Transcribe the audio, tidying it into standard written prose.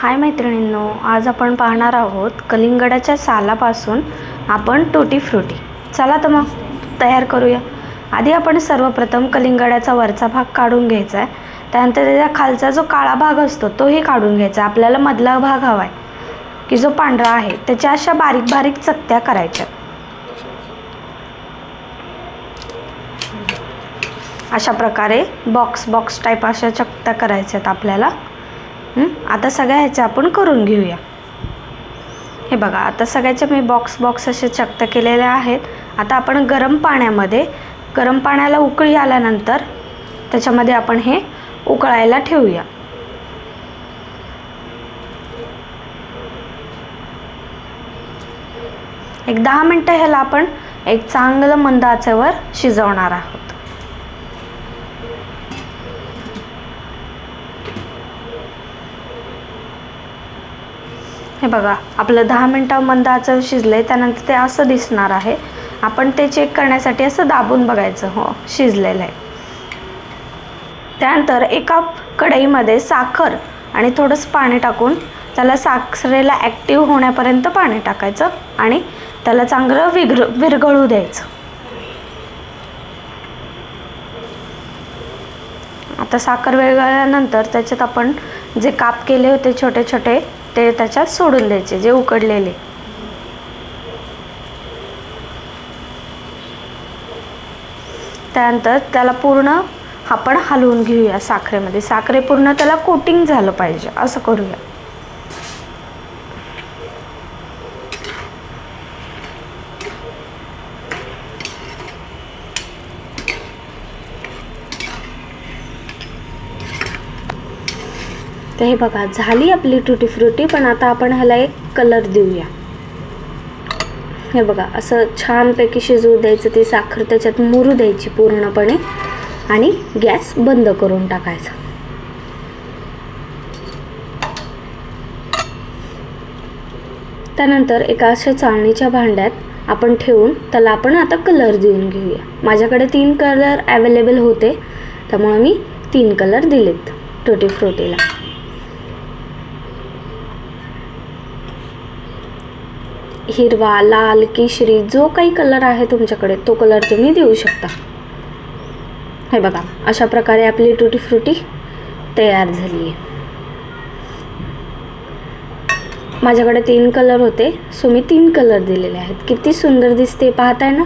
हाय मैत्रिणींनो, आज आपण पाहणार आहोत कलिंगडाच्या सालापासून आपण टुटी फ्रुटी। चला तर मग तयार करूया। आधी आपण सर्वप्रथम कलिंगडाचा वरचा भाग काढून घ्यायचा आहे। त्यानंतर त्याचा खालचा जो काळा भाग असतो तोही काढून घ्यायचा। आपल्याला मधला भाग हवाय की जो पांढरा आहे त्याच्या अशा बारीक बारीक चकत्या करायच्या। अशा प्रकारे बॉक्स टाइप अशा चकत्या करायच्यात आपल्याला। आता सगळ्या ह्याच्या आपण करून घेऊया। हे बघा, आता सगळ्याच्या मी बॉक्स असे चकत्या केलेल्या आहेत। आता आपण गरम पाण्याला उकळी आल्यानंतर त्याच्यामध्ये आपण हे उकळायला ठेवूया। एक 10 मिनिटं ह्याला आपण एक चांगलं मंद आचेवर शिजवणार आहोत। हे बघा, आपलं 10 मिनिटं मंद आचेवर शिजलंय। त्यानंतर ते असं दिसणार आहे। आपण ते चेक करण्यासाठी असं दाबून बघायचं, हो शिजलेलं आहे। त्यानंतर एका कढईमध्ये साखर आणि थोडंसं पाणी टाकून त्याला साखरेला ॲक्टिव्ह होण्यापर्यंत पाणी टाकायचं आणि त्याला चांगलं विरघळू द्यायचं। आता साखर विरघळल्यानंतर त्याच्यात आपण जे काप केले होते छोटे छोटे ते त्याच्यात सोडून द्यायचे, जे उकडलेले। त्यानंतर त्याला पूर्ण आपण हलवून घेऊया साखरेमध्ये। साखरे पूर्ण त्याला कोटिंग झालं पाहिजे, असं करूया। तर हे बघा, झाली आपली टुटी फ्रुटी। पण आता आपण ह्याला एक कलर देऊया। हे बघा, असं छानपैकी शिजवू द्यायचं। ती साखर त्याच्यात मुरू द्यायची पूर्णपणे आणि गॅस बंद करून टाकायचा। त्यानंतर एका अशा चाळणीच्या भांड्यात आपण ठेवून त्याला आपण आता कलर देऊन घेऊया। माझ्याकडे 3 कलर अवेलेबल होते, त्यामुळे मी 3 कलर दिलेत टुटी फ्रुटीला। हिरवा, लाल, केशरी जो काही कलर आहे तुमच्याकडे तो कलर तुम्ही देऊ शकता। हे बघा, अशा प्रकारे आपली टुटी फ्रुटी तयार झाली आहे। माझ्याकडे 3 कलर होते, सो मी 3 कलर दिलेले आहेत। किती सुंदर दिसते पाहताय ना।